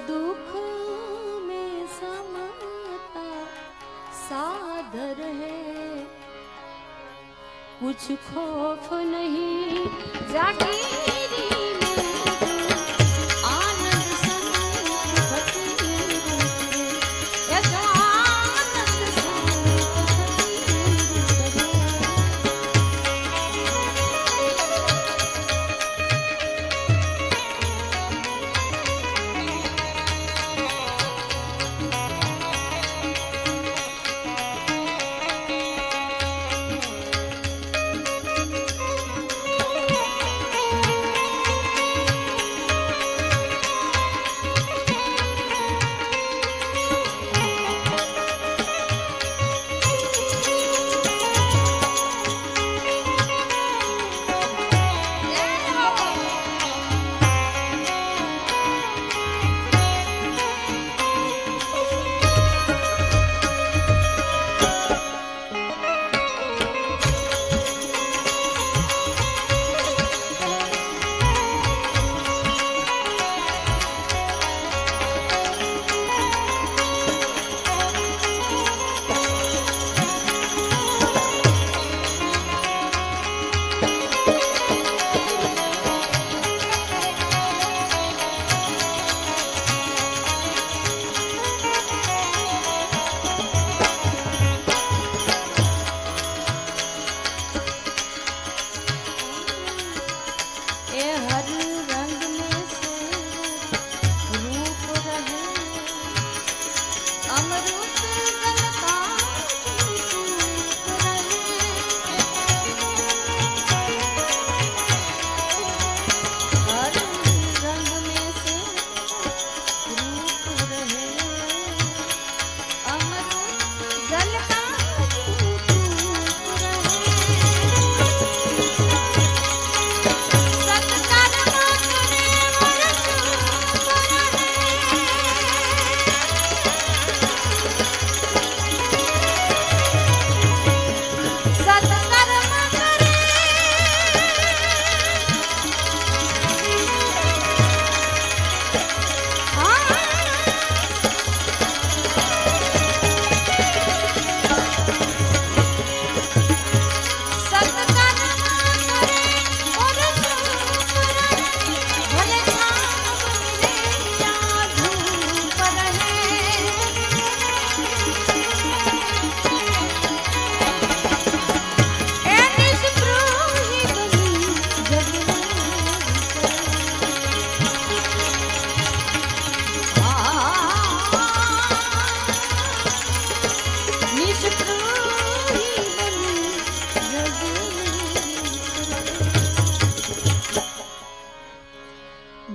दुख में समता सादर है, कुछ खौफ नहीं जागीरी में आनंद संत फकीर करे, ये जो आनंद संत फकीर करे।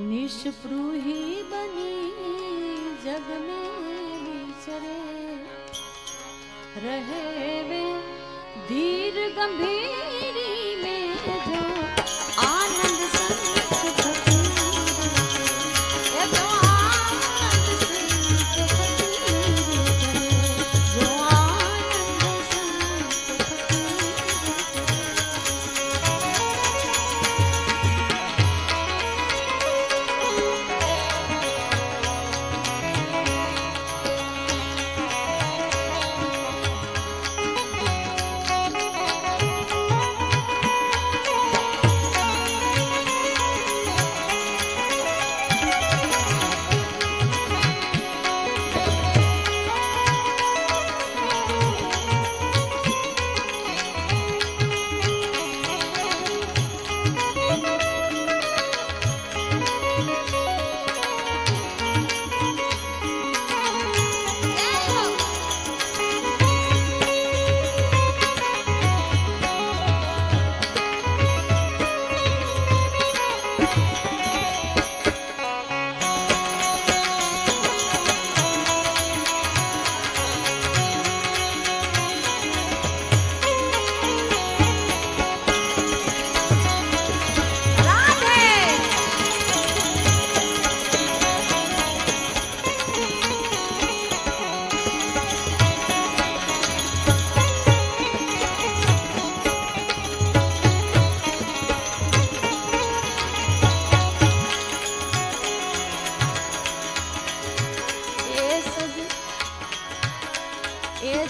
निष्प्रूही बनी जग में विचरे, रहे वे धीर गंभीरी में जो आनंद संत फकीर, ये जो आनंद संत फकीर करे, जो आनंद संत फकीर।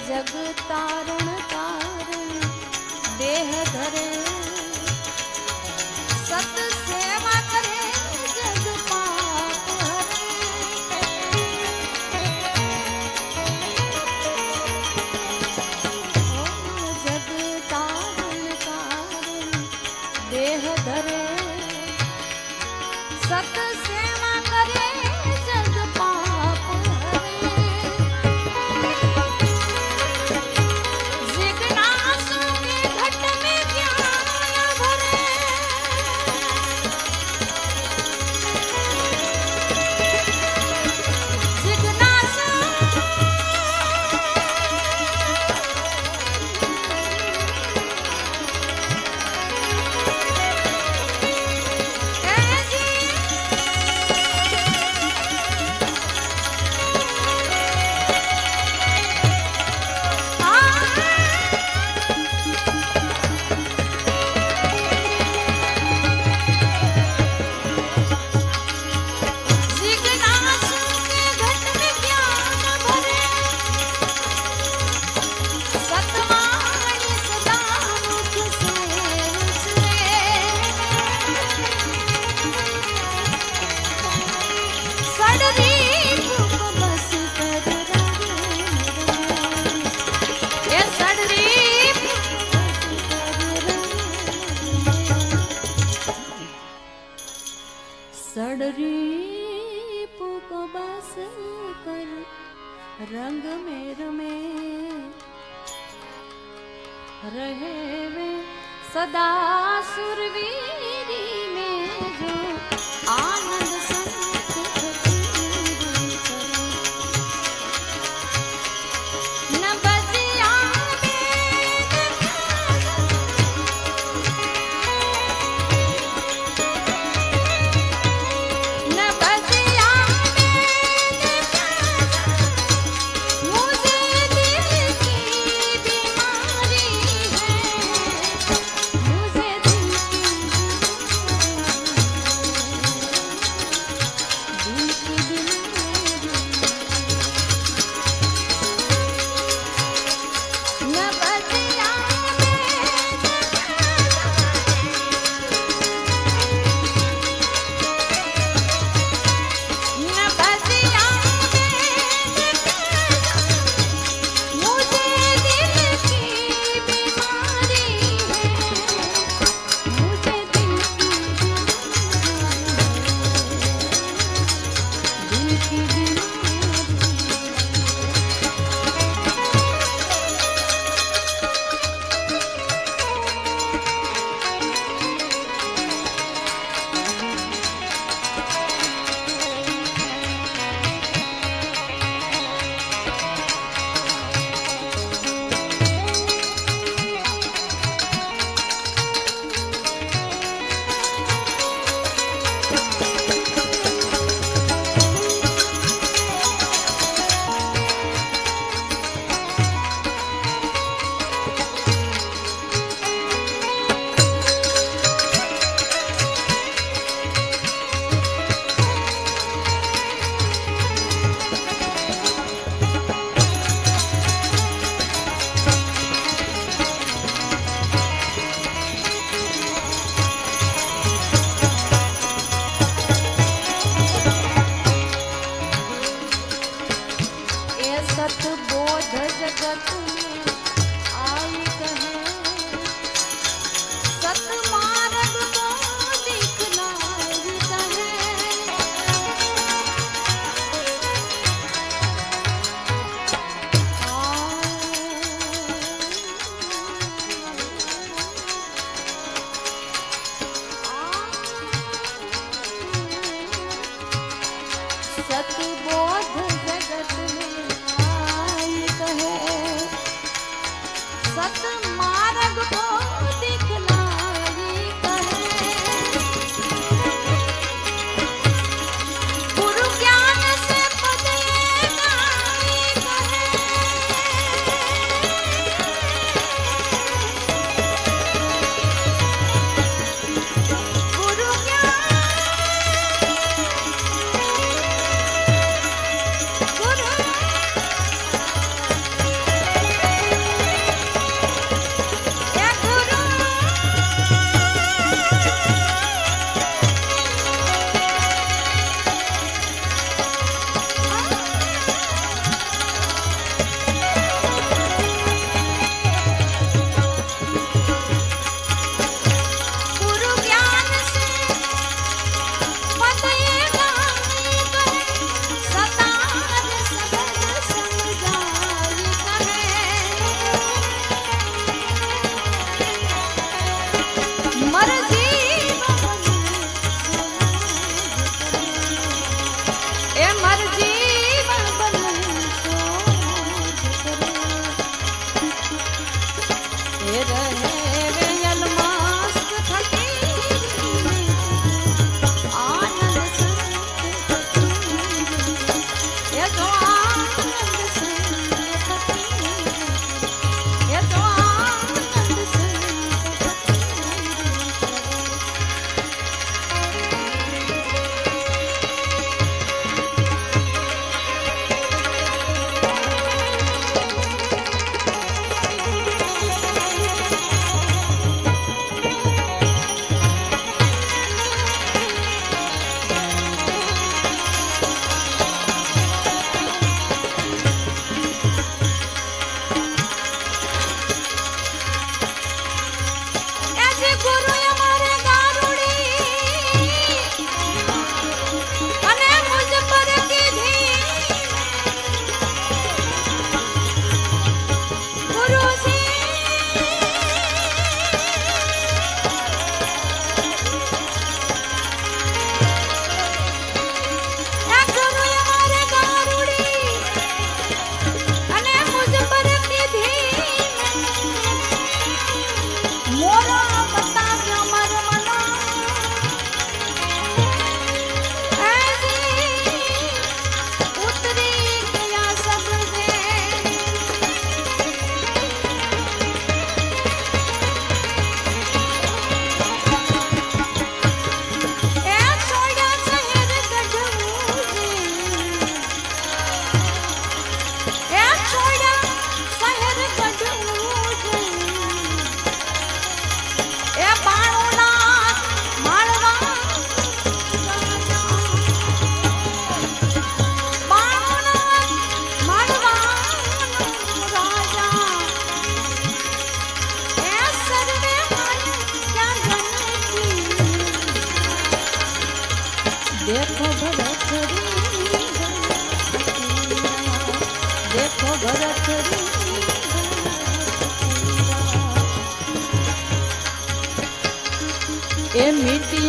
जग तारण तारण देह धरे सत सेवा करे जग पाप हरे जग तारण तारण देह धरे सत सेवा करे जग पाप हरे जिज्ञासु के घट में ज्ञान भरे जिज्ञासु सड़रीप को बस कर रंग में रमे रहे वे सदा सुरवीरी में जो आनंद संत फकीरी करे न बजिया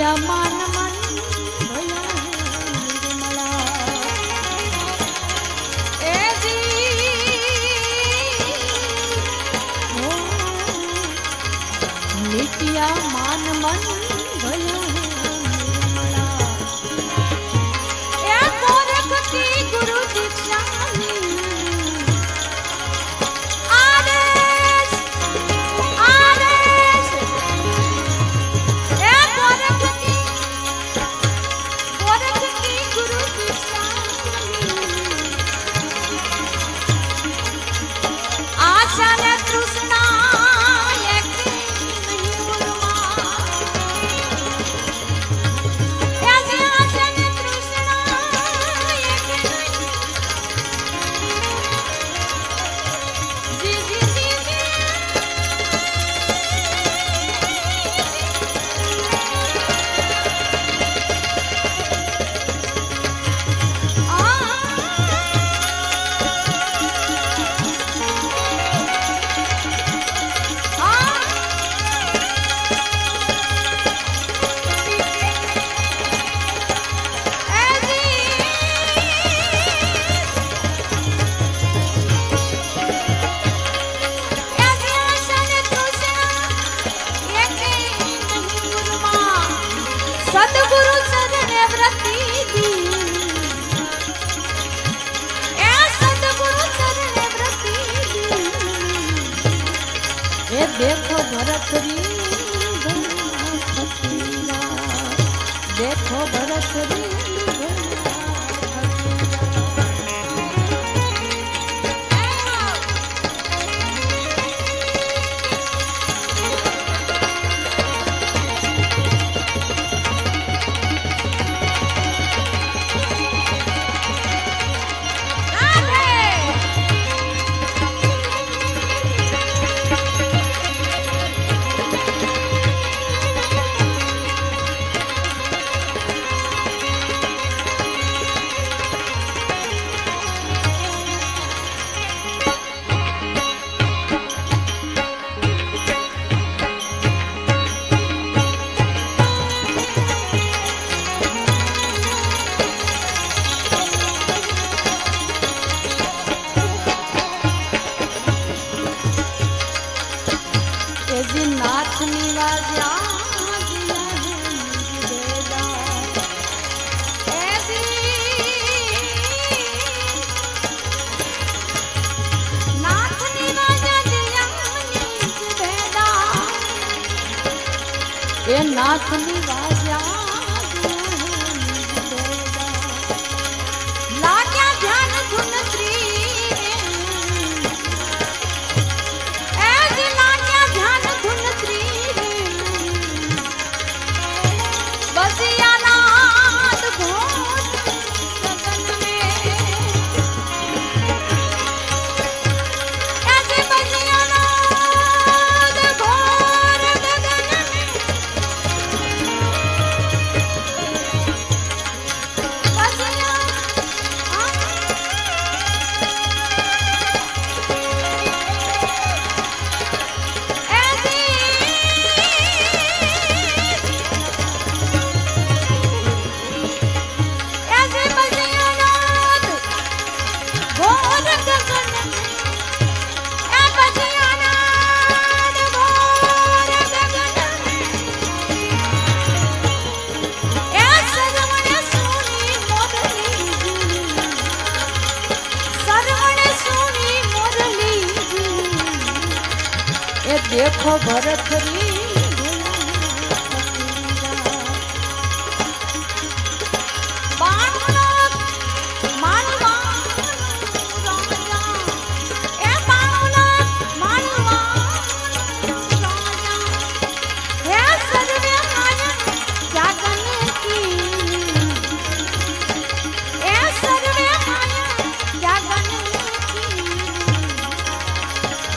मिटिया मान मन भया निर्मला ए जी हो मिटिया मान मन भया निर्मला ए गोरख की गुरु दीक्षा सतगुरु चरण व्रती दी ए सतगुरु चरण व्रती दी ए देखो भरत री देखो भरत री नाथ निवाजा नाथ निवाजा दिया भेदा ए नाथ निवाजा लाग्या ध्यान धुन श्री देखो भरत री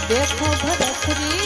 देखो भरत री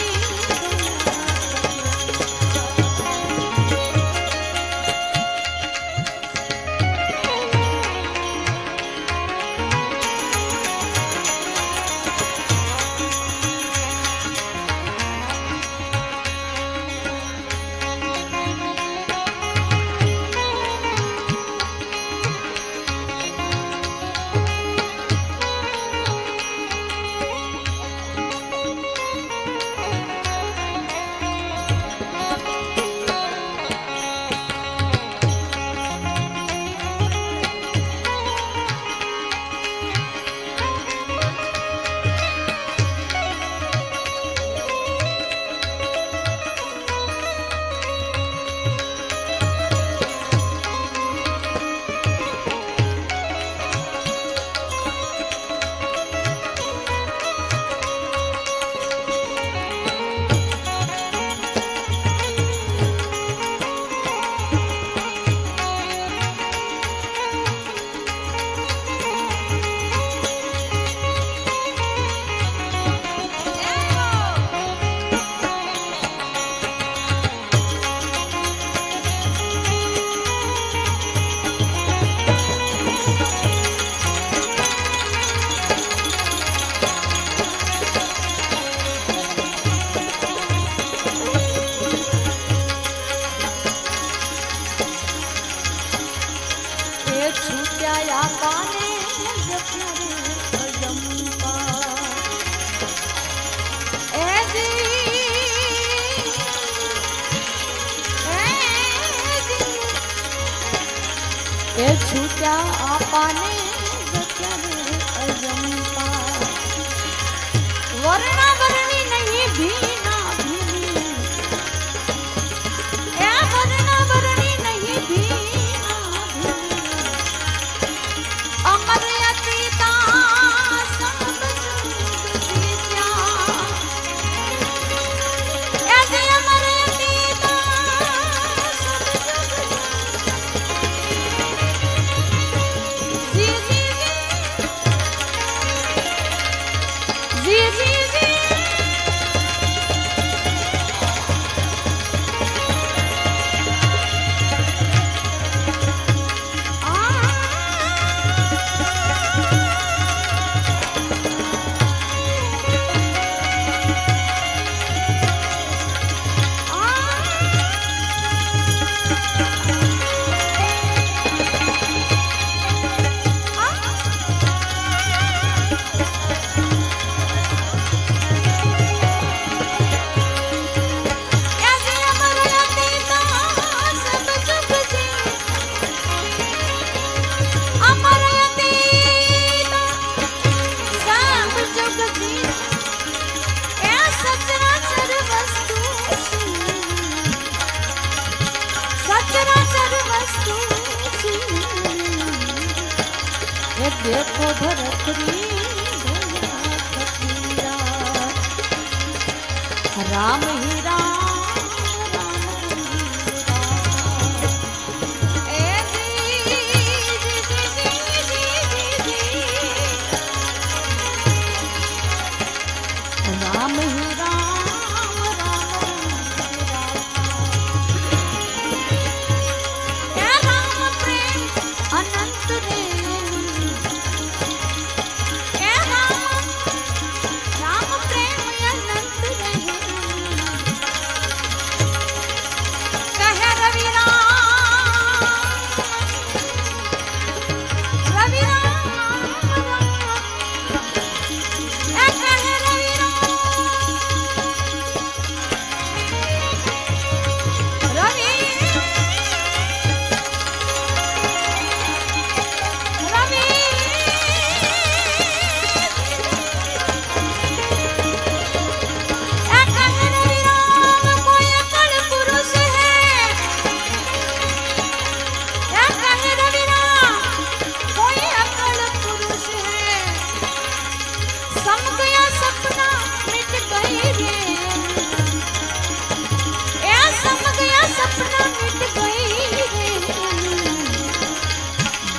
બાપાને જત્યારે અજંપા વર્ણા વર્ણી નહીં ભીના ભીની એ વર્ણા વર્ણી નહીં ભીના ભીની અમર અતીતા સબ જુગ જીત્યા એસે અમર અતીતા देखो भरतरी राम ही राम राम ही राम प्रेम अनंत रे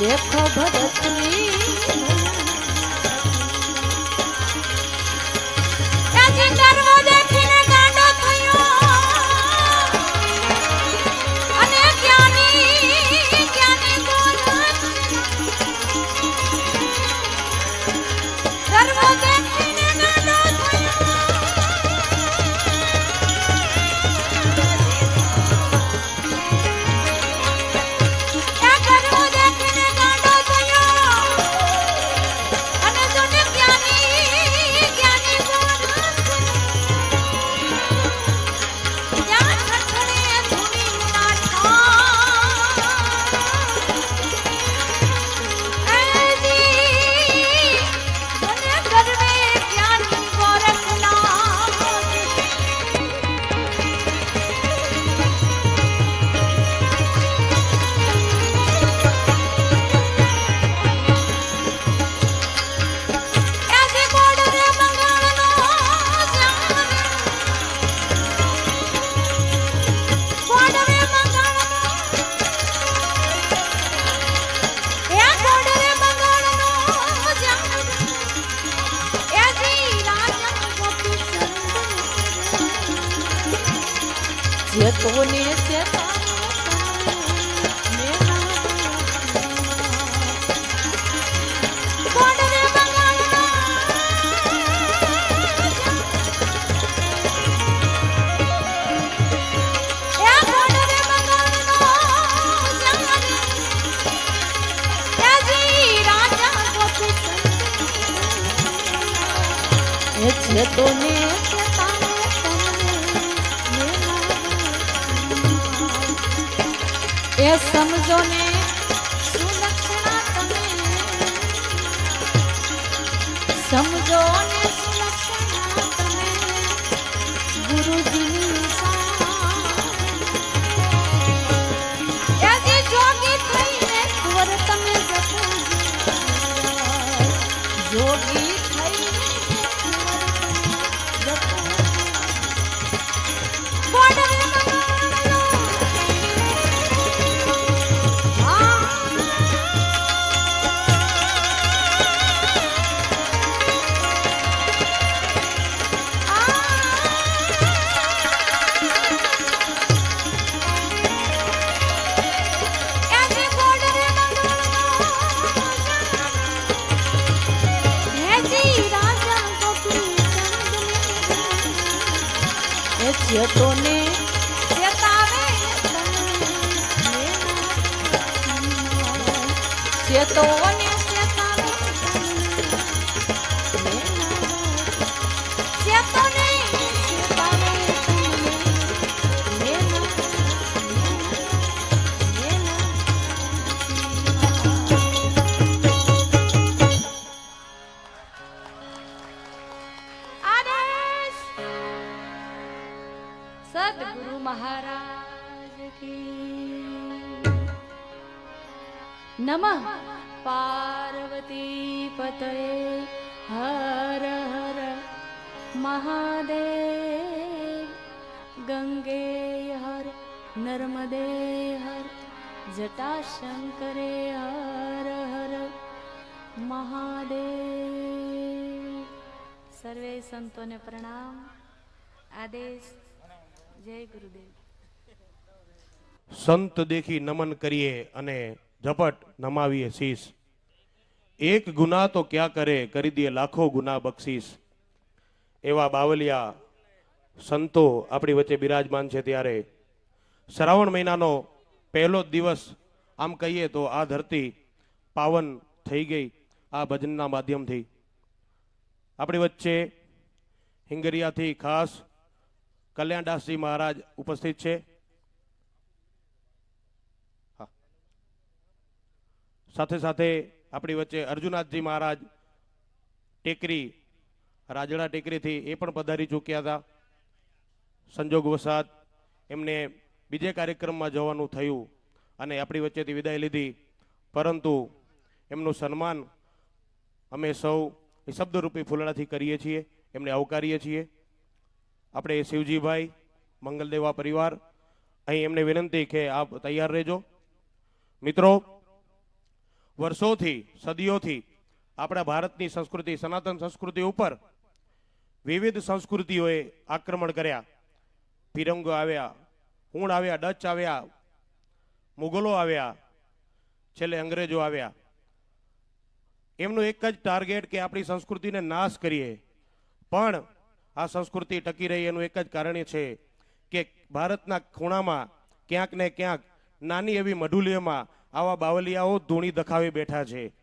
देखो भरतरी આજે કરવો દેખીને ગાંડો થયો અને જ્ઞાની બોલ કરવો દેખીને ગાંડો થયો તોને એ સમજો ને સુલક્ષણા તમે સમજો ને સુલક્ષણા તમે ગુરુજીની સાજી જોગી થઈને કુંવર તમે જપો જોગી થઈને કુંવર તમે જપો બોડરે ચેતોને ચેતાવે ચેતોને ચેતાવે ચેતોને ચેતાવે सदगुरु महाराज की नमः पार्वती पतये हर हर महादेव गंगे हर नर्मदे हर जटाशंकरे हर हर महादेव। सर्वे संतों ने प्रणाम। आदेश जय गुरुदेव। સંત દેખી નમન કરીએ અને ઝપટ નમાવીએ શીશ, એક ગુના તો ક્યાં કરે કરી દે લાખો ગુના બક્ષીસ। એવા બાવલિયા સંતો આપણી વચ્ચે બિરાજમાન છે ત્યારે શ્રાવણ મહિનાનો પહેલો દિવસ આમ કહીએ તો આ ધરતી પાવન થઈ ગઈ આ ભજનના માધ્યમથી। આપણી વચ્ચે હિંગરિયાથી ખાસ કલ્યાણદાસજી મહારાજ ઉપસ્થિત છે। સાથે સાથે આપણી વચ્ચે અર્જુનાથજી મહારાજ ટેકરી રાજડા ટેકરીથી એ પણ પધારી ચૂક્યા હતા। સંજોગ વસાત એમને બીજે કાર્યક્રમમાં જવાનું થયું અને આપણી વચ્ચેથી વિદાય લીધી, પરંતુ એમનું સન્માન અમે સૌ શબ્દરૂપી ફૂલડાથી કરીએ છીએ, એમને આવકારીએ છીએ। આપણે શિવજીભાઈ મંગલદેવા પરિવાર અહીં એમને વિનંતી કે આપ તૈયાર રહેજો। મિત્રો, વર્ષોથી સદીઓથી આપણા ભારતની સંસ્કૃતિ સનાતન સંસ્કૃતિ ઉપર વિવિધ સંસ્કૃતિઓએ આક્રમણ કર્યા। ફિરંગો આવ્યા, હુણ આવ્યા, ડચ આવ્યા, મુગલો આવ્યા, છેલ્લે અંગ્રેજો આવ્યા। એમનું એક જ ટાર્ગેટ કે આપણી સંસ્કૃતિને નાશ કરીએ, પણ આ સંસ્કૃતિ ટકી રહી એનું એક જ કારણ છે કે ભારતના ખૂણામાં ક્યાંક ને ક્યાંક નાની એવી મઢુલીઓમાં આવા બાવલિયાઓ ધૂણી દખાવી બેઠા છે।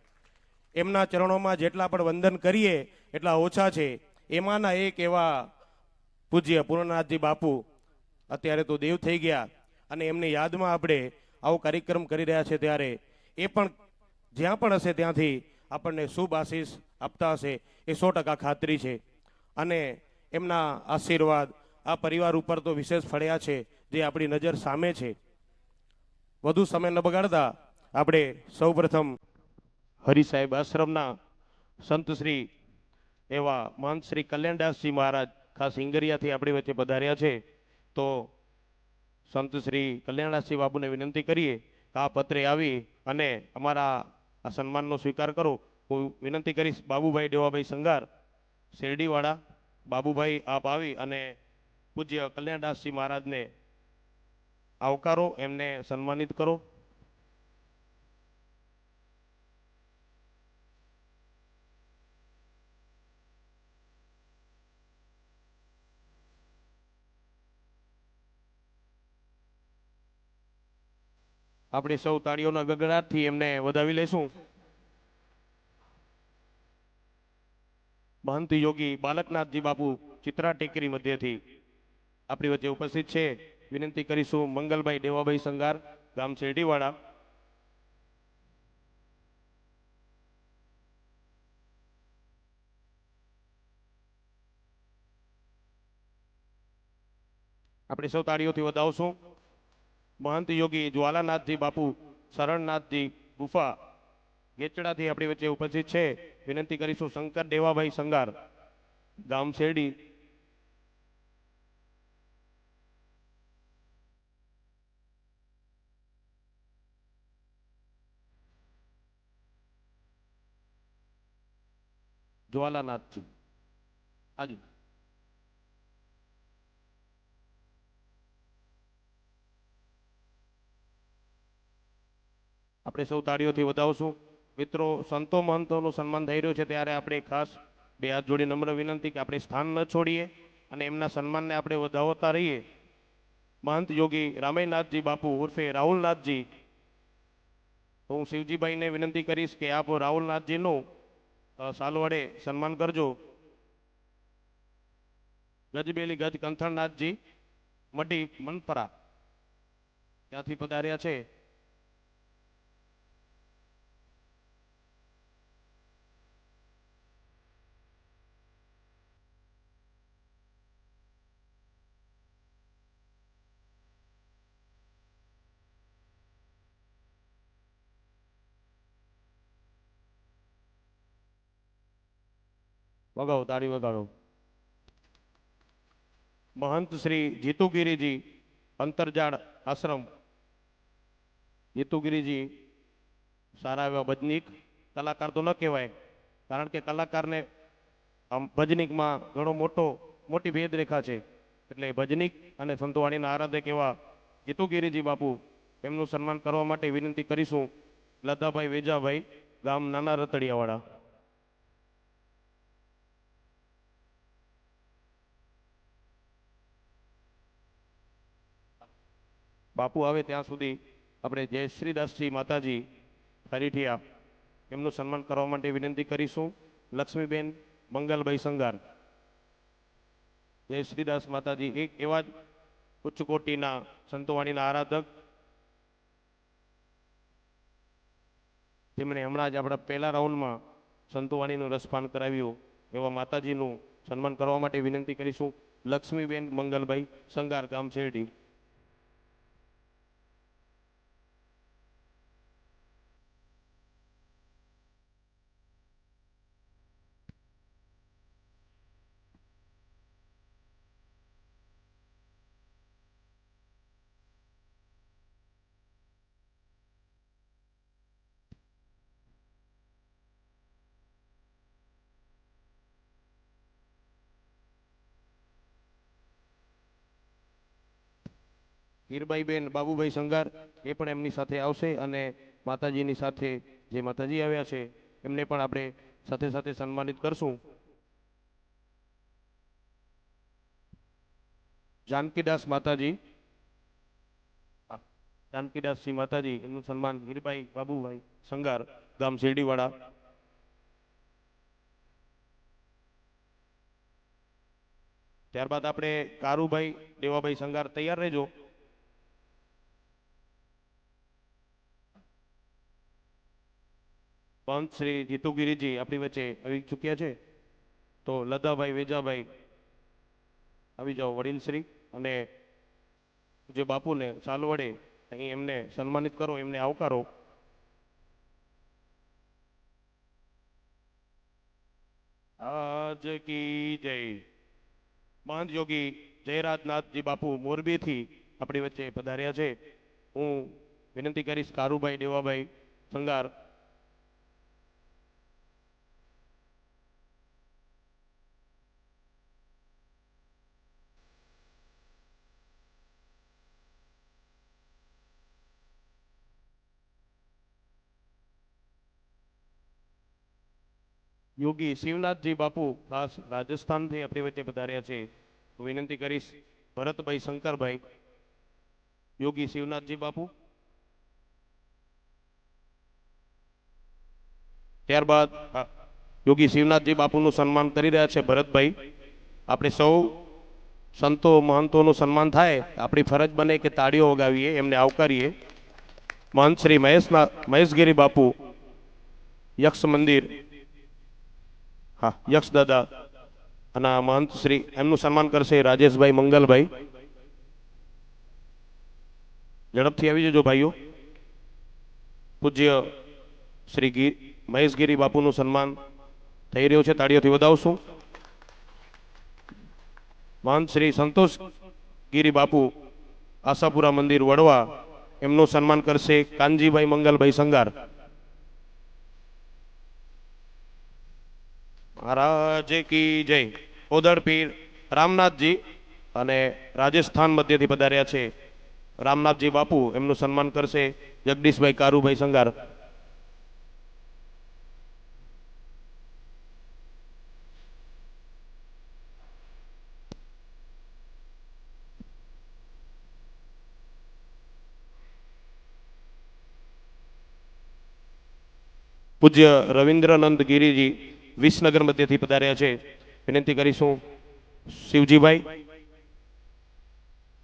એમના ચરણોમાં જેટલા પણ વંદન કરીએ એટલા ઓછા છે। એમાંના એક એવા પૂજ્ય પૂર્ણનાથજી બાપુ અત્યારે તો દેવ થઈ ગયા અને એમની યાદમાં આપણે આવો કાર્યક્રમ કરી રહ્યા છે ત્યારે એ પણ જ્યાં પણ હશે ત્યાંથી આપણને શુભ આશીષ આપતા હશે એ 100% ખાતરી છે। અને એમના આશીર્વાદ આ પરિવાર ઉપર તો વિશેષ ફળ્યા છે જે આપણી નજર સામે છે। વધુ સમય ન બગાડતા આપણે સૌપ્રથમ હરિ સાહેબ આશ્રમના સંત શ્રી એવા મહંત શ્રી કલ્યાણદાસજી મહારાજ ખાસ હિંગરિયાથી આપણી વચ્ચે પધાર્યા છે, તો સંત શ્રી કલ્યાણદાસજી બાબુને વિનંતી કરીએ કે આ પત્રે આવી અને અમારા આ સન્માનનો સ્વીકાર કરો। હું વિનંતી કરીશ બાબુભાઈ દેવાભાઈ સંગાર શેરડીવાળા, બાબુભાઈ આપ આવી અને પૂજ્ય કલ્યાણદાસજી મહારાજને આવકારો, એમને સન્માનિત કરો। આપણે સૌ તાળીઓના ગગડાટથી એમને વધાવી લેશું। મહંત યોગી બાલકનાથજી બાપુ ચિત્રા ટેકરી મધ્યથી આપણી વચ્ચે ઉપસ્થિત છે। વિનંતી કરીશું મંગલભાઈ દેવાભાઈ સંગાર ગામ શેરડીવાળા। આપણે સૌ તાળીઓથી વધાવશું. મહંત યોગી જ્વાલાનાથજી બાપુ શરણનાથજી ગુફા ગેચડાથી આપણી વચ્ચે ઉપસ્થિત છે. વિનંતી કરીશું શંકર દેવાભાઈ સંગાર, ગામ શેરડી. જ્વાલાનાથજી હાજી. આપણે સૌ તાળીઓથી વધાવશું. મિત્રો, સંતો મહંતોનું સન્માન થઈ રહ્યું છે ત્યારે આપણે ખાસ બે હાથ જોડી નમ્ર વિનંતી કે આપણે સ્થાન ન છોડીએ અને એમના સન્માનને આપણે વધાવતા રહીએ. મહંત યોગી રામૈનાથજી બાપુ ઉર્ફે રાહુલનાથજી. હું શિવજીભાઈને વિનંતી કરીશ કે આપ રાહુલનાથજીનું સાલ વડે સન્માન કરજો. ગજબેલી ગજ કંથણનાથજી મઢી મનપરા ત્યાંથી પધાર્યા છે. વગાડો, તાળી વગાડો. મહંત શ્રી જીતુગીરીજી અંતરજાળ આશ્રમ. જીતુગીરીજી સારા એવા ભજનીક કલાકાર તો ન કહેવાય, કારણ કે કલાકારને આમ ભજનીકમાં ઘણો મોટી ભેદરેખા છે. એટલે ભજનીક અને સંતવાણીના આરાધક એવા જીતુગીરીજી બાપુ, એમનું સન્માન કરવા માટે વિનંતી કરીશું. લતાભાઈ વેજાભાઈ, ગામ નાના રતડિયાવાળા. બાપુ આવે ત્યાં સુધી આપણે જયશ્રીદાસજી માતાજી હરીઠિયા, એમનું સન્માન કરવા માટે વિનંતી કરીશું. લક્ષ્મીબેન મંગલભાઈ સંગાર. જયશ્રીદાસ માતાજી એક એવા જ ઉચ્ચ કોટીના સંતવાણીના આરાધક, જેમણે હમણાં જ આપણા પહેલા રાઉન્ડમાં સંતવાણીનું રસપાન કરાવ્યું. એવા માતાજીનું સન્માન કરવા માટે વિનંતી કરીશું. લક્ષ્મીબેન મંગલભાઈ સંગાર, ગામ શેરડી. હીરબાઈબેન બાબુભાઈ સંગાર, એ પણ એમની સાથે આવશે અને માતાજીની સાથે જે માતાજી આવ્યા છે એમને પણ આપણે સાથે સાથે સન્માનિત કરશું. જાનકીદાસ માતાજી, જાનકીદાસજી માતાજી, એમનું સન્માન હીરબાઈ બાબુભાઈ સંગાર, ગામ શેરડીવાળા. ત્યારબાદ આપણે કારુભાઈ દેવાભાઈ સંગાર, તૈયાર રહેજો. પંત શ્રી જીતુગીરીજી આપણી વચ્ચે આવી ચૂક્યા છે, તો લદાભાઈ વેજાભાઈ આવી જાઓ વડીલ શ્રી, અને જે બાપુને સાલ વડે અહીં એમને સન્માનિત કરો, એમને આવકારો. આજ કી જય. મહંત યોગી જયરાજનાથજી બાપુ મોરબીથી આપણી વચ્ચે પધાર્યા છે. હું વિનંતી કરીશ કારુભાઈ દેવાભાઈ સંગાર. યોગી શિવનાથજી બાપુ ખાસ રાજસ્થાનથી આપણી વચ્ચે પધાર્યા છે. વિનંતી કરીશ ભરતભાઈ શંકરભાઈ. યોગી શિવનાથજી બાપુ. ત્યારબાદ યોગી શિવનાથજી બાપુનું સન્માન કરી રહ્યા છે ભરતભાઈ. આપણે સૌ સંતો મહંતોનું સન્માન થાય, આપણી ફરજ બને કે તાળીઓ વગાવીએ, એમને આવકારીએ. મહંત શ્રી મહેશગીરી બાપુ, યક્ષ મંદિર, હા યક્ષ દાદા, અને મહંત શ્રી, એમનું સન્માન કરશે રાજેશભાઈ મંગલભાઈ. ઝડપથી આવી જજો ભાઈઓ. પૂજ્ય શ્રી મહેશગીરી બાપુનું સન્માન થઈ રહ્યું છે, તાળીઓથી વધાવશું. મહંત શ્રી સંતોષ ગીરી બાપુ આશાપુરા મંદિર વડવા, એમનું સન્માન કરશે કાનજીભાઈ મંગલભાઈ સંગાર. મહારાજ કી જય. ઓદડ પીર રામનાથજી અને રાજસ્થાન મધ્યથી પધાર્યા છે રામનાથજી બાપુ, એમનું સન્માન કરશે જગદીશભાઈ કારુભાઈ સંગાર. પૂજ્ય રવિન્દ્રનંદ ગિરીજી વિસનગર મધ્યથી પધાર્યા છે. વિનંતી કરીશું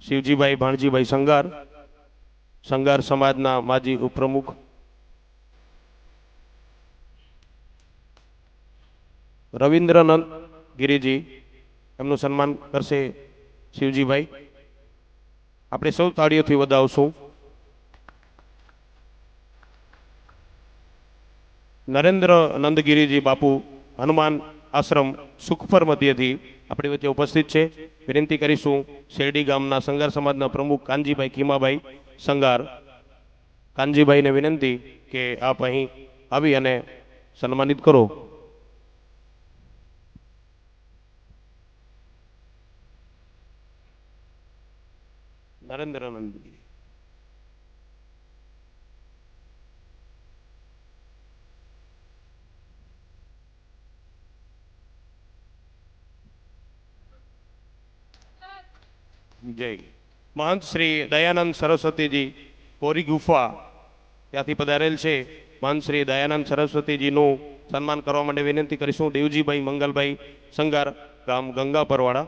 શિવજીભાઈ ભાણજીભાઈ સંગાર, સંગાર સમાજના માજી ઉપપ્રમુખ. રવિન્દ્રનંદ ગિરીજી, એમનું સન્માન કરશે શિવજીભાઈ. આપણે સૌ તાળીઓથી વધાવશું. નરેન્દ્ર નંદગીરીજી બાપુ હનુમાન આશ્રમ સુખપર મધ્યથી આપણી વચ્ચે ઉપસ્થિત છે. વિનંતી કરીશું શેરડી ગામના સંગાર સમાજના પ્રમુખ કાનજીભાઈ ખીમાભાઈ સંગાર. કાનજીભાઈને વિનંતી કે આપ અહીં આવી અને સન્માનિત કરો. નરેન્દ્ર નંદગીરી. જય. મહંત શ્રી દયાનંદ સરસ્વતીજી કોરી ગુફા ત્યાંથી પધારેલ છે. મહંત શ્રી દયાનંદ સરસ્વતીજીનું સન્માન કરવા માટે વિનંતી કરીશું દેવજીભાઈ મંગલભાઈ સંગાર, ગામ ગંગા પરવાડા.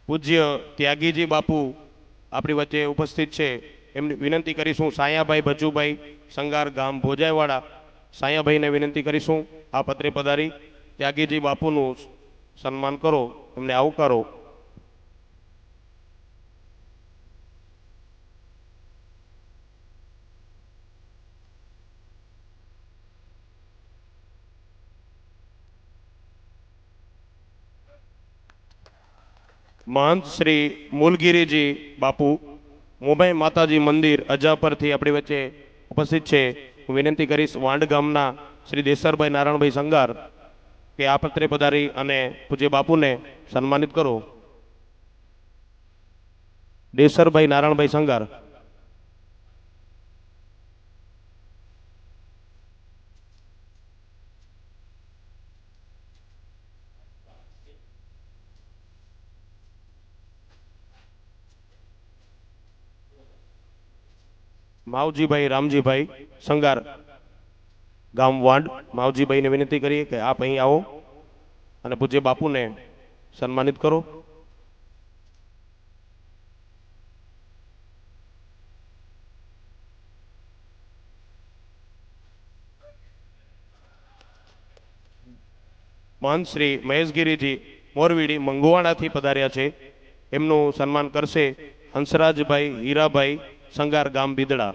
પૂજ્ય ત્યાગીજી બાપુ આપણી વચ્ચે ઉપસ્થિત છે. એમની વિનંતી કરીશું સાયાભાઈ ભજુભાઈ સંગાર, ગામ ભોજાયવાડા. સાયાભાઈને વિનંતી કરીશું આ પત્રે પધારી ત્યાગીજી બાપુનું સન્માન કરો, એમને આવકારો. મહંત શ્રી મૂલગીરીજી બાપુ મોબાઈ માતાજી મંદિર અજાપરથી આપણી વચ્ચે ઉપસ્થિત છે. હું વિનંતી કરીશ વાંડ ગામના શ્રી દેસરભાઈ નારાયણભાઈ સંગાર કે આ પત્રે પધારી અને પૂજ્ય બાપુને સન્માનિત કરો. દેસરભાઈ નારાયણભાઈ સંગાર. માવજીભાઈ રામજીભાઈ સંગાર, ગામ વાંડ. માવજીભાઈને વિનંતી કરીએ કે આપ અહીં આવો અને પૂજ્ય બાપુને સન્માનિત કરો. મહંત શ્રી મહેશગીરીજી મોરવીડી મંગવાડાથી પધાર્યા છે. એમનું સન્માન કરશે હંસરાજભાઈ હીરાભાઈ સંગાર, ગામ બિદડા.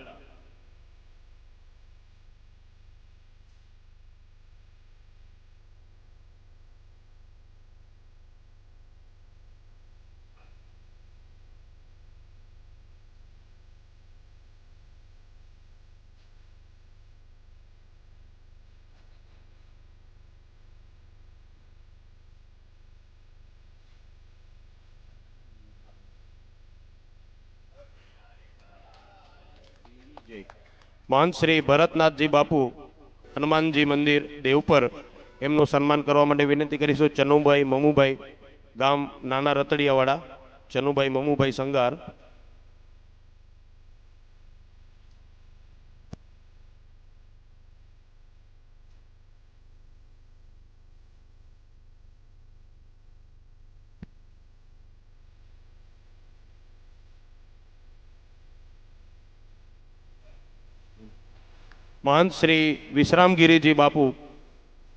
મહંત શ્રી ભરતનાથજી બાપુ હનુમાનજી મંદિર દેવપર, એમનું સન્માન કરવા માટે વિનંતી કરીશું ચનુભાઈ મમુભાઈ, ગામ નાના રતડિયાવાડા. ચનુભાઈ મમુભાઈ સંગાર. મહંત શ્રી વિશ્રામગીરીજી બાપુ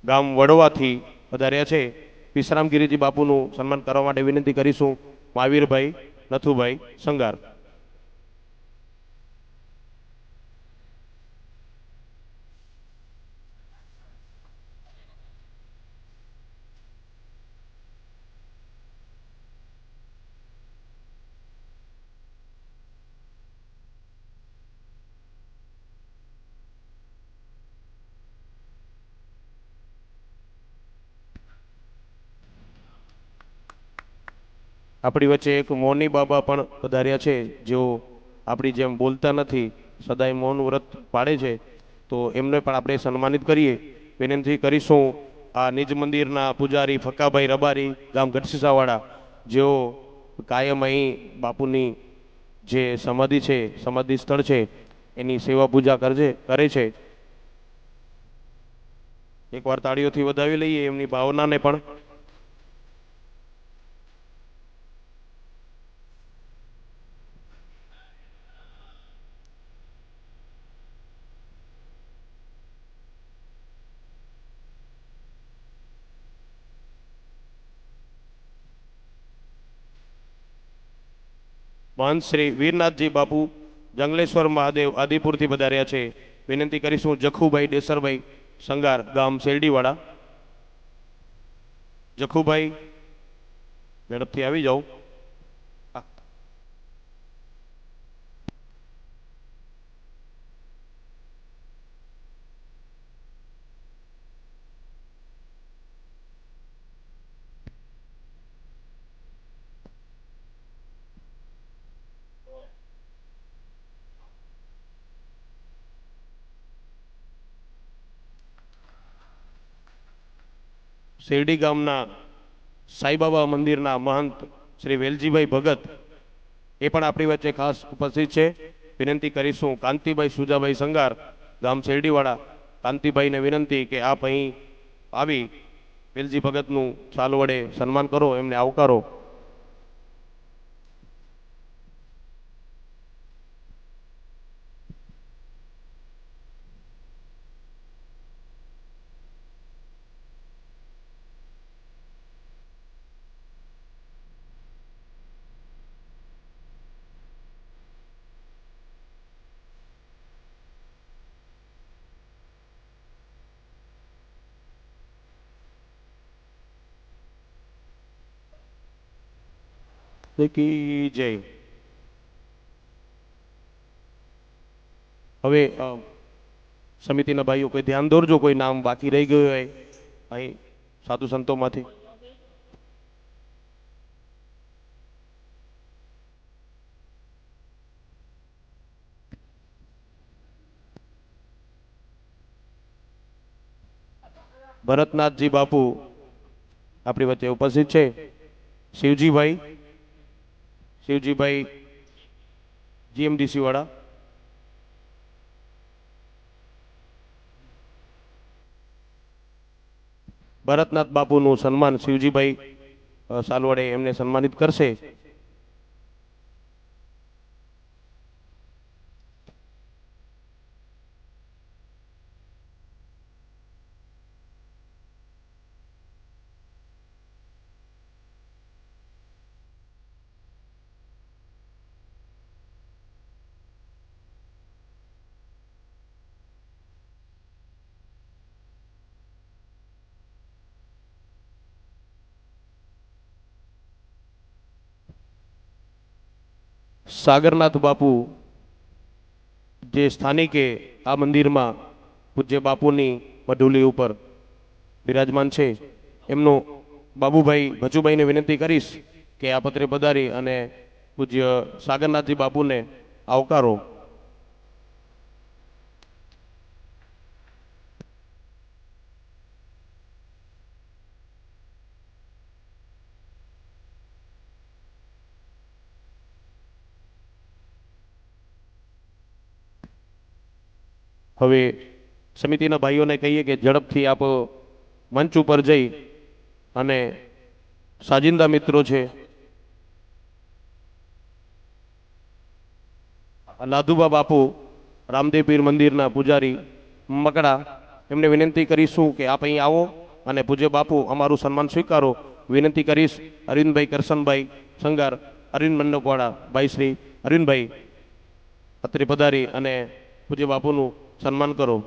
ગામ વડવાથી વધાર્યા છે. વિશ્રામગીરીજી બાપુનું સન્માન કરવા માટે વિનંતી કરીશું મહાવીરભાઈ નથુભાઈ સંગાર. આપણી વચ્ચે એક મૌની બાબા પણ પધાર્યા છે, જેઓ આપણી જેમ બોલતા નથી, સદાય મૌન વ્રત પાડે છે, તો એમને પણ આપણે સન્માનિત કરીએ. વિનંતી કરીશું આ નિજ મંદિરના પૂજારી ફક્કાભાઈ રબારી ગામ ગઢસીસાવાડા, જેઓ કાયમ અહીં બાપુની જે સમાધિ છે, સમાધિ સ્થળ છે, એની સેવા પૂજા કરે છે. એકવાર તાળીઓથી વધાવી લઈએ એમની ભાવનાને પણ. મહંત શ્રી વીરનાથજી બાપુ જંગલેશ્વર મહાદેવ આદિપુરથી પધાર્યા છે. વિનંતી કરીશું જખુભાઈ ડેસરભાઈ સંગાર ગામ શેરડીવાડા. જખુભાઈ ઝડપથી આવી જાઓ. શેરડી ગામના સાઈબાબા મંદિરના મહંત શ્રી વેલજીભાઈ ભગત એ પણ આપણી વચ્ચે ખાસ ઉપસ્થિત છે. વિનંતી કરીશું કાંતિભાઈ સુજાભાઈ સંગાર ગામ શેરડીવાડા. કાંતિભાઈને વિનંતી કે આપ અહીં આવી વેલજી ભગતનું સાલ વડે સન્માન કરો, એમને આવકારો. કી જય. હવે સમિતિના ભાઈઓ કોઈ ધ્યાન દોરજો, કોઈ નામ બાકી રહી ગયું હોય અહીં સાધુ સંતોમાંથી. ભરતનાથજી બાપુ આપણી વચ્ચે ઉપસ્થિત છે. શિવજીભાઈ જીએમડીસી વાળા. ભરતનાથ બાપુનું સન્માન શિવજીભાઈ સાલવડે એમને સન્માનિત કરશે. સાગરનાથ બાપુ જે સ્થાનિકે આ મંદિરમાં પૂજ્ય બાપુની મઢુલી ઉપર બિરાજમાન છે, એમનું બાબુભાઈ ભચુભાઈને વિનંતી કરીશ કે આ પત્રે પધારી અને પૂજ્ય સાગરનાથજી બાપુને આવકારો. હવે સમિતિના ભાઈઓને કહીએ કે ઝડપથી આપ મંચ ઉપર જઈ અને સાજિંદા મિત્રો છે, લાધુબા બાપુ રામદેવ પીર મંદિરના પૂજારી મકડા એમને વિનંતી કરીશું કે આપ અહીં આવો અને પૂજ્ય બાપુ અમારું સન્માન સ્વીકારો. વિનંતી કરીશ અરવિંદભાઈ કરશનભાઈ સંગાર, અરવિંદ મંડપવાળા ભાઈ શ્રી અરવિંદભાઈ અત્રે પધારી અને પૂજ્ય બાપુનું સન્માન કરો.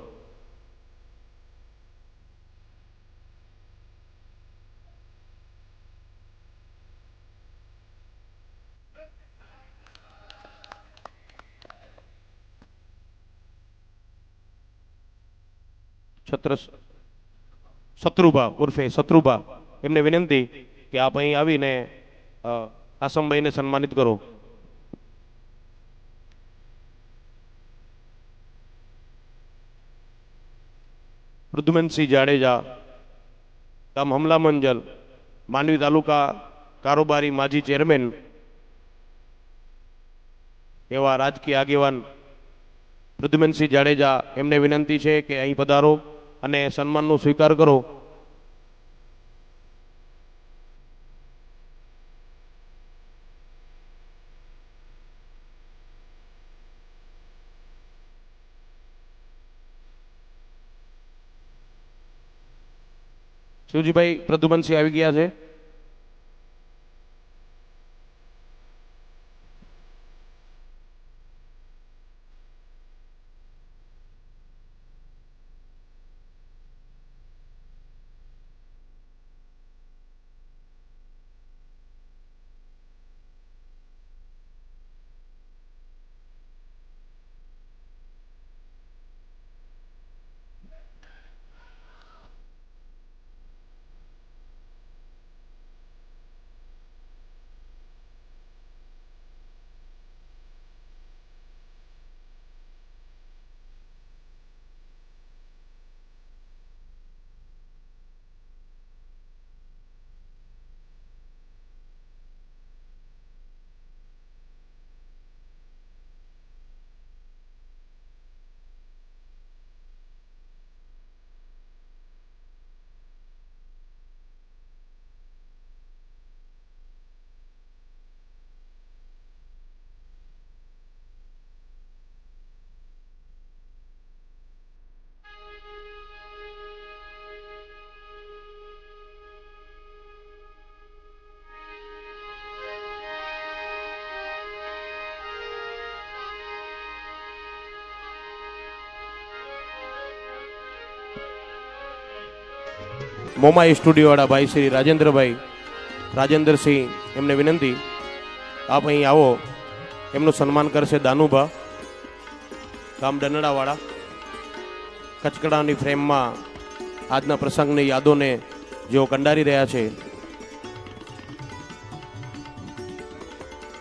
શત્રુભા ઉર્ફે શત્રુભા એમને વિનંતી કે આપ અહીં આવીને આસમભાઈને સન્માનિત કરો. પૃથ્વીમનસિંહ જાડેજા ગામ હમલા મંજલ માંડવી તાલુકા કારોબારી માજી ચેરમેન એવા રાજકીય આગેવાન પૃથ્વીમનસિંહ જાડેજા એમને વિનંતી છે કે અહીં પધારો અને સન્માનનો સ્વીકાર કરો. શિવજીભાઈ પ્રદ્યુમનસિંહ આવી ગયા છે. મોમાઈ સ્ટુડિયો વાળા ભાઈ શ્રી રાજેન્દ્રસિંહ એમને વિનંતી આપ અહીં આવો. એમનું સન્માન કરશે દાનુભા ગામ ડનડાવાળા. કચકડાની ફ્રેમમાં આજના પ્રસંગની યાદોને જેઓ કંડારી રહ્યા છે,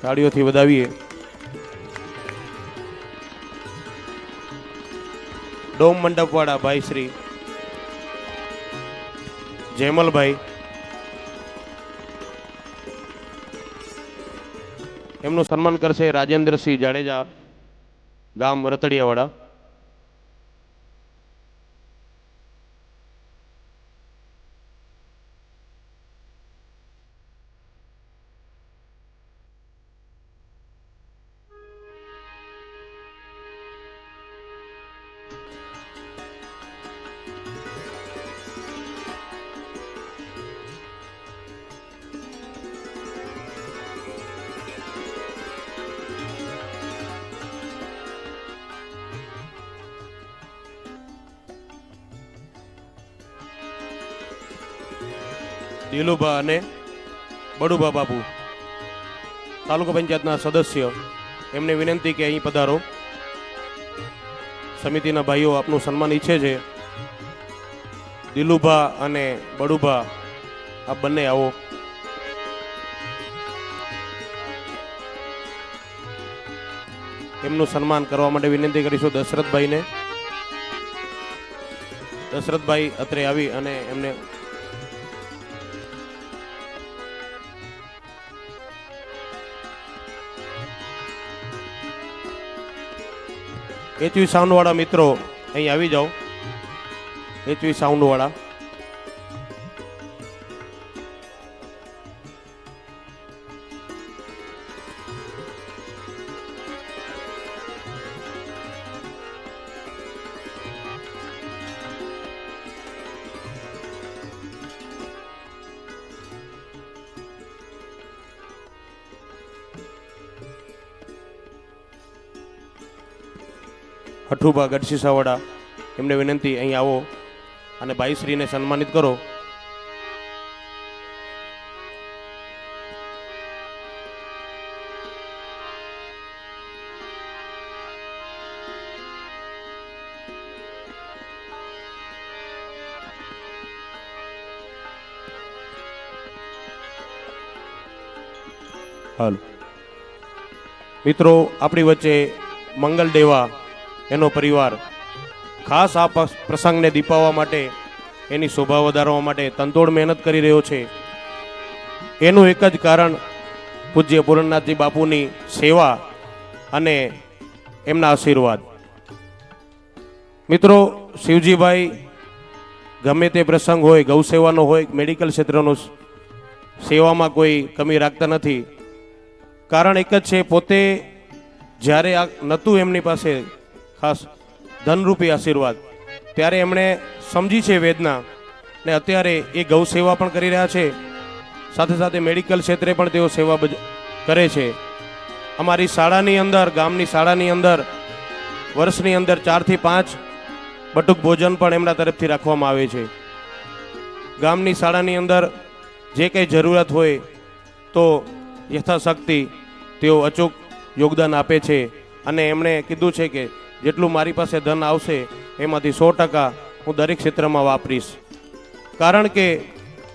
તાળીઓથી વધાવીએ. ડોમ મંડપવાળા ભાઈ શ્રી જયમલભાઈ એમનું સન્માન કરશે રાજેન્દ્રસિંહ જાડેજા ગામ રતડિયાવાળા. દિલુભા અને બડુભા બાપુ તાલુકા પંચાયતના સદસ્ય એમને વિનંતી કે અહીં પધારો. સમિતિના ભાઈઓ આપનું સન્માન ઈચ્છે છે. દિલુભા અને બડુભા આપ બંને આવો. એમનું સન્માન કરવા માટે વિનંતી કરીશું દશરથભાઈને. દશરથભાઈ અત્રે આવી અને એમને એચવી સાઉન્ડ વાળા મિત્રો અહીં આવી જાઓ. એચવી સાઉન્ડ વાળા હઠુભા ગઢસીસાવાડા એમને વિનંતી અહીં આવો અને ભાઈશ્રીને સન્માનિત કરો. હાલો મિત્રો, આપણી વચ્ચે મંગલ દેવા એનો પરિવાર ખાસ આ પ્રસંગને દીપાવવા માટે, એની શોભા વધારવા માટે તનતોડ મહેનત કરી રહ્યો છે. એનું એક જ કારણ પૂજ્ય પૂરણનાથજી બાપુની સેવા અને એમના આશીર્વાદ. મિત્રો, શિવજીભાઈ ગમે તે પ્રસંગ હોય, ગૌ સેવાનો હોય, મેડિકલ ક્ષેત્રનો, સેવામાં કોઈ કમી રાખતા નથી. કારણ એક જ છે, પોતે જ્યારે આ નહોતું એમની પાસે ખાસ ધનરૂપી આશીર્વાદ, ત્યારે એમણે સમજી છે વેદના, ને અત્યારે એ ગૌ સેવા પણ કરી રહ્યા છે. સાથે સાથે મેડિકલ ક્ષેત્રે પણ તેઓ સેવા કરે છે. અમારી શાળાની અંદર, ગામની શાળાની અંદર વર્ષની અંદર 4 થી 5 બટુક ભોજન પણ એમના તરફથી રાખવામાં આવે છે. ગામની શાળાની અંદર જે કંઈ જરૂરિયાત હોય તો યથાશક્તિ તેઓ અચૂક યોગદાન આપે છે. અને એમણે કીધું છે કે જેટલું મારી પાસે ધન આવશે એમાંથી 100% હું દરેક ક્ષેત્રમાં વાપરીશ. કારણ કે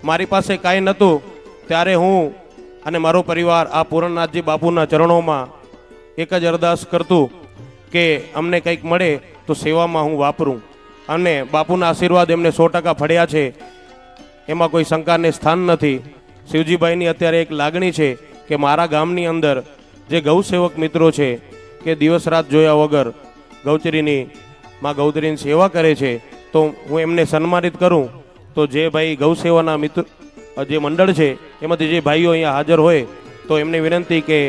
મારી પાસે કાંઈ નહોતું ત્યારે હું અને મારો પરિવાર આ પૂરણનાથજી બાપુના ચરણોમાં એક જ અરદાસ કરતું કે અમને કંઈક મળે તો સેવામાં હું વાપરું. અને બાપુના આશીર્વાદ એમને 100% ફળ્યા છે, એમાં કોઈ શંકાને સ્થાન નથી. શિવજીભાઈની અત્યારે એક લાગણી છે કે મારા ગામની અંદર જે ગૌસેવક મિત્રો છે કે દિવસ રાત જોયા વગર ગૌચરીની માં ગૌચરીની સેવા કરે છે, તો હું એમને સન્માનિત કરું. તો જે ભાઈ ગૌસેવાના મિત્ર જે મંડળ છે એમાંથી જે ભાઈઓ અહીંયા હાજર હોય તો એમને વિનંતી કે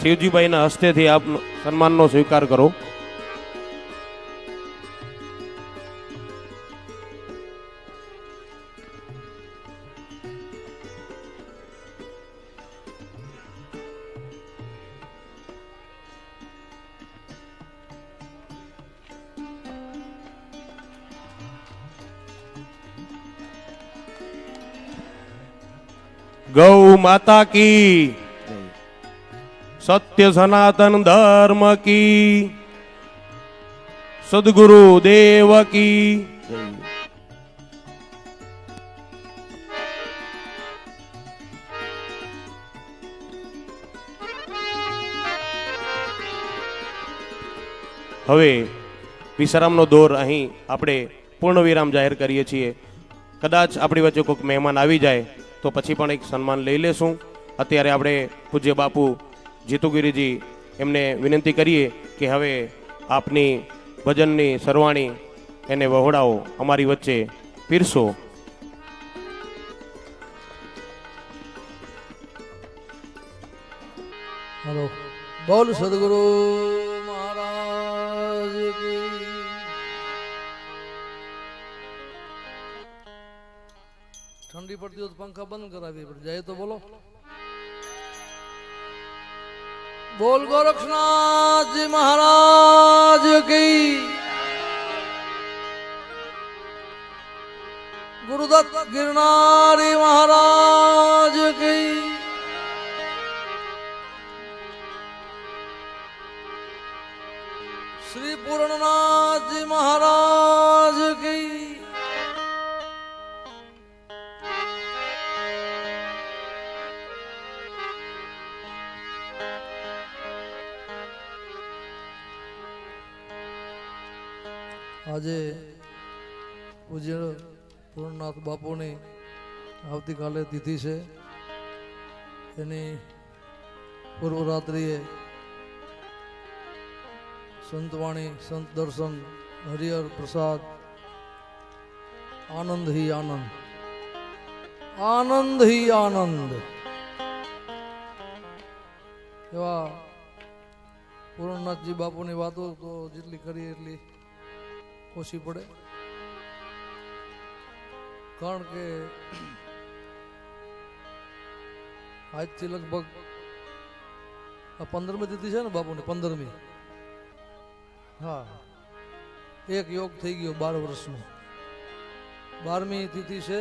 શિવજીભાઈના હસ્તેથી આપ સન્માનનો સ્વીકાર કરો. गौ माता की, सत्य सनातन धर्म की, सदगुरु देव की. હવે વિશ્રામનો દોર અહીં આપણે પૂર્ણ વિરામ જાહેર કરીએ છીએ. કદાચ આપણી વચ્ચે કોઈક મહેમાન આવી જાય તો પછી પણ એક સન્માન લઈ લેશું. અત્યારે આપણે પૂજ્ય બાપુ જીતુગીરીજી એમને વિનંતી કરીએ કે હવે આપની ભજનની સરવાણી એને વહોડાવો, અમારી વચ્ચે પીરસો. हेलो बोल सदगुरु महाराज की. ठंडी पड़ती हो तो पंखा बंद करावी पड़ जाए तो बोलो. बोल गोरक्षनाथ जी महाराज की. गुरुदत्त गिरनारी महाराज की. श्री पूर्णनाथ जी महाराज की. આજે પૂજ્ય પૂર્ણનાથ બાપુની આવતીકાલે તિથિ છે. એની પૂર્વરાત્રિએ સંતવાણી, સંત દર્શન, હરિહર પ્રસાદ, આનંદ ही आनंद, आनंद ही आनंद. એવા પૂર્ણનાથજી બાપુની વાતો તો જેટલી કરી એટલી ઓછી પડે. કારણ કે આજથી લગભગ 15મી તિથિ છે ને બાપુની, 15મી. હા, એક યોગ થઈ ગયો 12 વર્ષનો. 12મી તિથિ છે.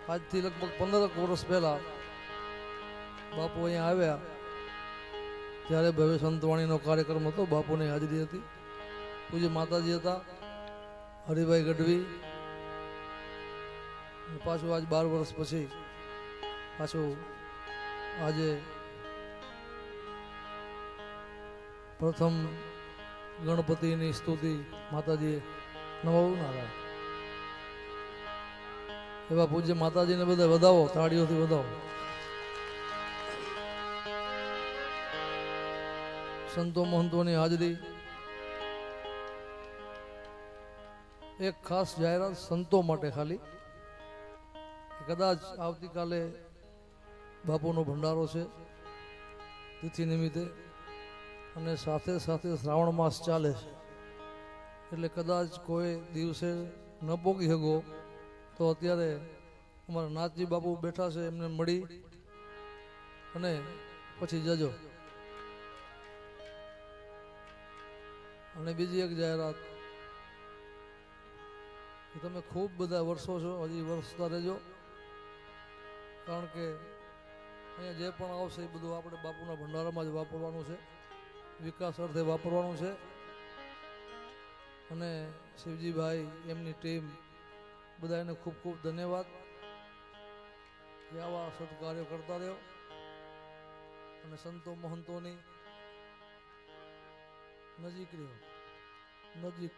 આજથી લગભગ 15 વર્ષ પહેલા બાપુ અહીંયા આવ્યા ત્યારે ભવ્ય સંતવાણીનો કાર્યક્રમ હતો. બાપુની હાજરી હતી. પૂજ્ય માતાજી હતા, હરિભાઈ ગઢવી. પાછું આજ 12 વર્ષ પછી પાછું આજે પ્રથમ ગણપતિની સ્તુતિ માતાજીએ નમો નારાયણ. એવા પૂજ્ય માતાજીને બધા વધાવો, તાળીઓથી વધાવો. સંતો મહંતોની હાજરી. એક ખાસ જાહેરાત સંતો માટે ખાલી, કદાચ આવતીકાલે બાપુનો ભંડારો છે તિથિ નિમિત્તે, અને સાથે સાથે શ્રાવણ માસ ચાલે છે, એટલે કદાચ કોઈ દિવસે ન પોગી શકો તો અત્યારે અમારા નાથજી બાપુ બેઠા છે, એમને મળી અને પછી જજો. અને બીજી એક જાહેરાત કે તમે ખૂબ બધા વર્ષો છો, હજી વર્ષતા રહેજો, કારણ કે અહીંયા જે પણ આવશે એ બધું આપણે બાપુના ભંડારામાં જ વાપરવાનું છે, વિકાસ અર્થે વાપરવાનું છે. અને શિવજીભાઈ, એમની ટીમ, બધા એને ખૂબ ખૂબ ધન્યવાદ કે આવા સત્કાર્યો કરતા રહ્યો. અને સંતો મહંતોની નજીક રહ્યો, નજીક